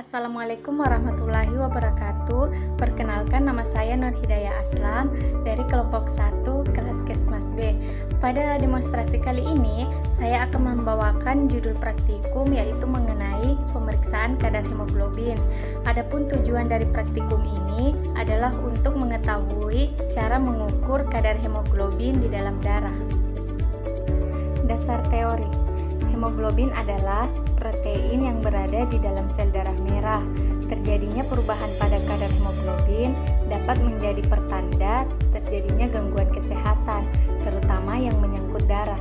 Assalamualaikum warahmatullahi wabarakatuh. Perkenalkan, nama saya Nur Hidayah Aslam dari kelompok 1 kelas Kesmas B. Pada demonstrasi kali ini, saya akan membawakan judul praktikum yaitu mengenai pemeriksaan kadar hemoglobin. Adapun tujuan dari praktikum ini adalah untuk mengetahui cara mengukur kadar hemoglobin di dalam darah. Dasar teori. Hemoglobin adalah protein yang berada di dalam sel darah merah. Terjadinya perubahan pada kadar hemoglobin dapat menjadi pertanda terjadinya gangguan kesehatan, terutama yang menyangkut darah.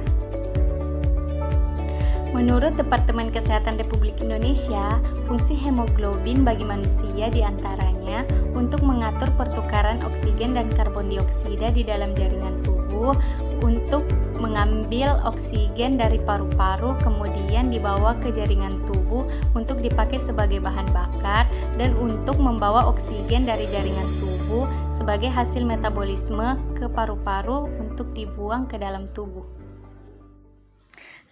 Menurut Departemen Kesehatan Republik Indonesia, fungsi hemoglobin bagi manusia diantaranya untuk mengatur pertukaran oksigen dan karbon dioksida di dalam jaringan tubuh, untuk mengambil oksigen dari paru-paru kemudian dibawa ke jaringan tubuh untuk dipakai sebagai bahan bakar, dan untuk membawa oksigen dari jaringan tubuh sebagai hasil metabolisme ke paru-paru untuk dibuang ke dalam tubuh.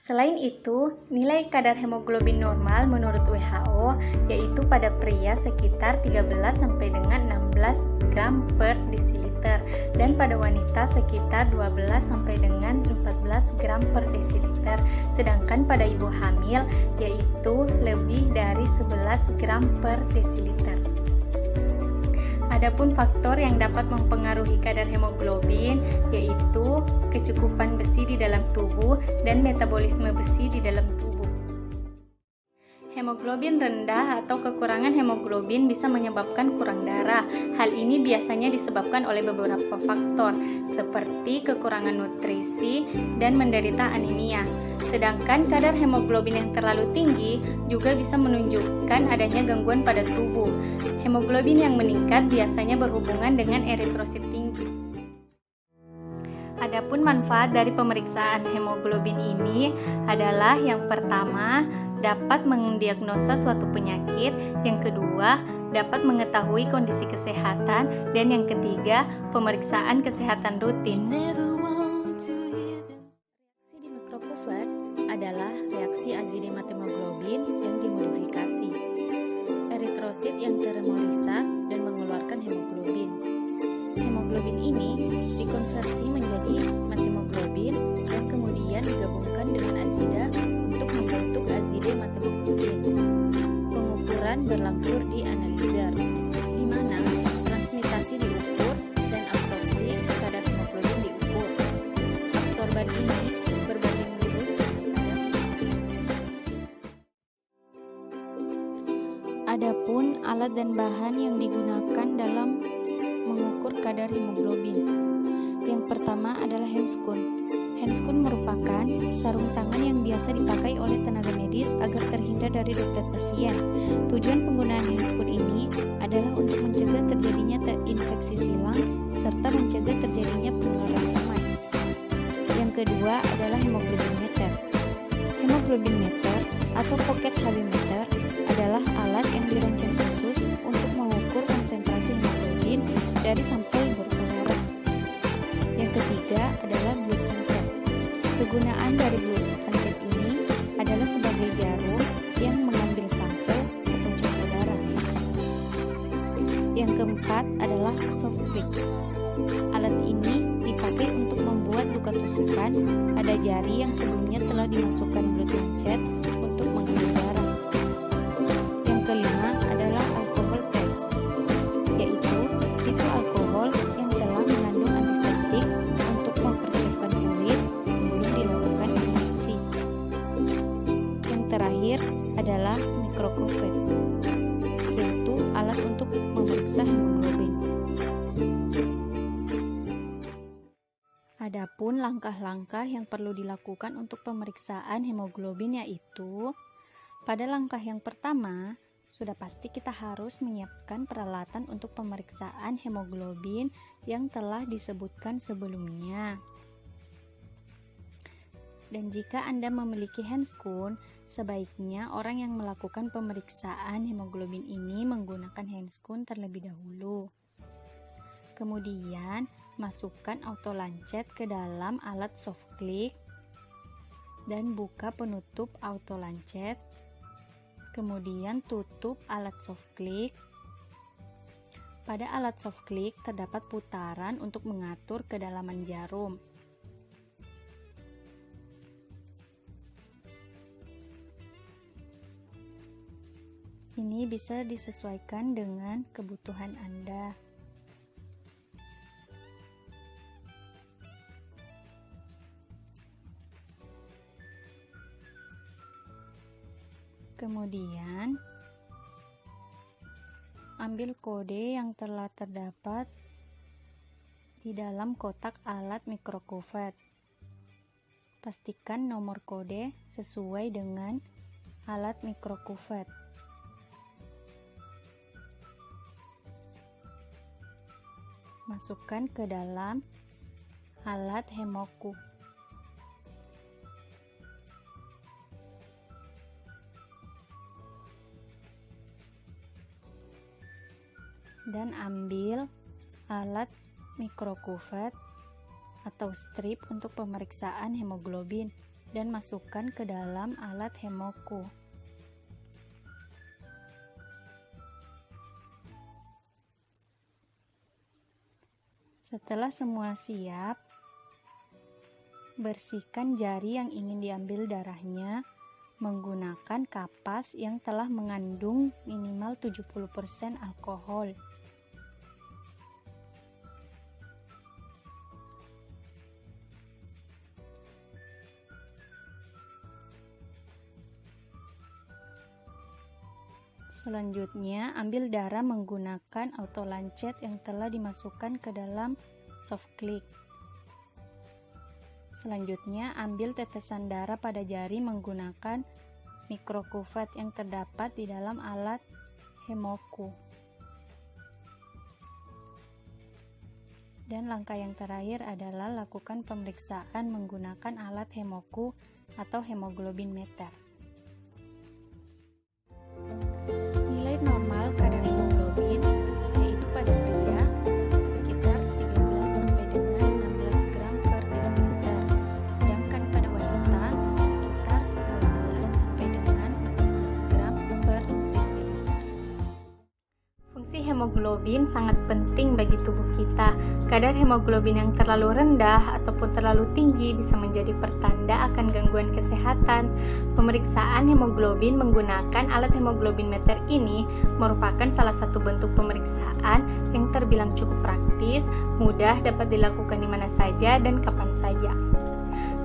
Selain itu, nilai kadar hemoglobin normal menurut WHO yaitu pada pria sekitar 13 sampai dengan 16 gram per desiliter dan pada wanita sekitar 12 sampai dengan 14 gram per desiliter, sedangkan pada ibu hamil yaitu lebih dari 11 gram per desiliter. Adapun faktor yang dapat mempengaruhi kadar hemoglobin yaitu kecukupan besi di dalam tubuh dan metabolisme besi di dalam tubuh. Hemoglobin rendah atau kekurangan hemoglobin bisa menyebabkan kurang darah. Hal ini biasanya disebabkan oleh beberapa faktor seperti kekurangan nutrisi dan menderita anemia. Sedangkan kadar hemoglobin yang terlalu tinggi juga bisa menunjukkan adanya gangguan pada tubuh. Hemoglobin yang meningkat biasanya berhubungan dengan eritrosit tinggi. Adapun manfaat dari pemeriksaan hemoglobin ini adalah yang pertama, dapat mendiagnosa suatu penyakit, yang kedua, dapat mengetahui kondisi kesehatan, dan yang ketiga, pemeriksaan kesehatan rutin. Reaksi di mikrokuvert adalah reaksi azidema hemoglobin yang dimodifikasi. Eritrosit yang terhemolisa dan mengeluarkan hemoglobin. Hemoglobin ini dikonversi menjadi methemoglobin dan kemudian digabungkan dengan azida untuk membentuk azide methemoglobin. Pengukuran berlangsung di analizer, di mana transmitasi diukur dan absorpsi kadar hemoglobin diukur. Absorban ini berbanding lurus dengan kadar. Adapun alat dan bahan yang digunakan dalam mengukur kadar hemoglobin. Yang pertama adalah handscoon. Handscoon merupakan sarung tangan yang biasa dipakai oleh tenaga medis agar terhindar dari droplet pasien. Tujuan penggunaan handscoon ini adalah untuk mencegah terjadinya infeksi silang serta mencegah terjadinya penularan kuman. Yang kedua adalah hemoglobin meter. Hemoglobin meter atau pocket halometer adalah alat yang dirancang khusus untuk mengukur konsentrasi hemoglobin dari sampel berdarah. Yang ketiga adalah blood lancet. Kegunaan dari blood lancet ini adalah sebagai jarum yang mengambil sampel atau sampel darah. Yang keempat adalah soft prick. Alat ini dipakai untuk membuat luka tusukan pada jari yang sebelumnya telah dimasukkan blood lancet untuk mengambil darah. Yang kelima adalah alcohol test, yaitu tisu alkohol yang telah mengandung antiseptik untuk mempersiapkan kulit sebelum dilakukan injeksi. Yang terakhir adalah mikrokuvert, yaitu alat untuk memeriksa hemoglobin. Adapun langkah-langkah yang perlu dilakukan untuk pemeriksaan hemoglobin yaitu, pada langkah yang pertama, sudah pasti kita harus menyiapkan peralatan untuk pemeriksaan hemoglobin yang telah disebutkan sebelumnya. Dan jika Anda memiliki handscoon, sebaiknya orang yang melakukan pemeriksaan hemoglobin ini menggunakan handscoon terlebih dahulu. Kemudian, masukkan auto lancet ke dalam alat soft click dan buka penutup auto lancet. Kemudian tutup alat soft click. Pada alat soft click terdapat putaran untuk mengatur kedalaman jarum. Ini bisa disesuaikan dengan kebutuhan Anda. Kemudian, ambil kode yang telah terdapat di dalam kotak alat microcuvette. Pastikan nomor kode sesuai dengan alat microcuvette. Masukkan ke dalam alat Hemoku. Dan ambil alat microcuvette atau strip untuk pemeriksaan hemoglobin dan masukkan ke dalam alat Hemoku. Setelah semua siap, bersihkan jari yang ingin diambil darahnya menggunakan kapas yang telah mengandung minimal 70% alkohol. Selanjutnya, ambil darah menggunakan autolancet yang telah dimasukkan ke dalam soft click. Selanjutnya, ambil tetesan darah pada jari menggunakan microcuvette yang terdapat di dalam alat Hemoku. Dan langkah yang terakhir adalah lakukan pemeriksaan menggunakan alat Hemoku atau hemoglobin meter. Normal kadar hemoglobin yaitu pada pria sekitar 13 sampai dengan 16 gram per desiliter, sedangkan pada wanita sekitar 12 sampai dengan 14 gram per desiliter. Fungsi hemoglobin sangat penting bagi tubuh kita. Kadar hemoglobin yang terlalu rendah ataupun terlalu tinggi bisa menjadi pertanda akan gangguan kesehatan. Pemeriksaan hemoglobin menggunakan alat hemoglobin meter ini merupakan salah satu bentuk pemeriksaan yang terbilang cukup praktis, mudah dapat dilakukan di mana saja dan kapan saja.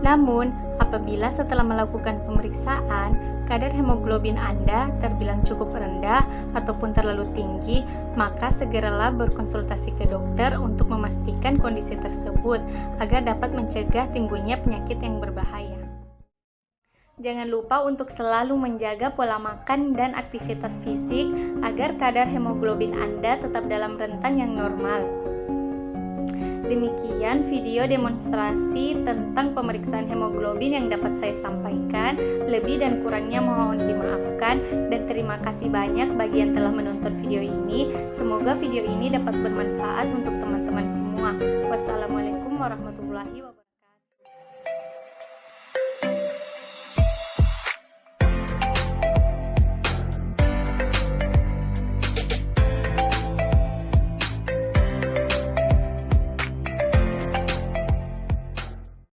Namun, apabila setelah melakukan pemeriksaan, kadar hemoglobin Anda terbilang cukup rendah ataupun terlalu tinggi, maka segeralah berkonsultasi ke dokter untuk memastikan kondisi tersebut agar dapat mencegah timbulnya penyakit yang berbahaya. Jangan lupa untuk selalu menjaga pola makan dan aktivitas fisik agar kadar hemoglobin Anda tetap dalam rentang yang normal. Demikian video demonstrasi tentang pemeriksaan hemoglobin yang dapat saya sampaikan. Lebih dan kurangnya mohon dimaafkan, dan terima kasih banyak bagi yang telah menonton video ini. Semoga video ini dapat bermanfaat untuk teman-teman semua. Wassalamualaikum warahmatullahi wabarakatuh.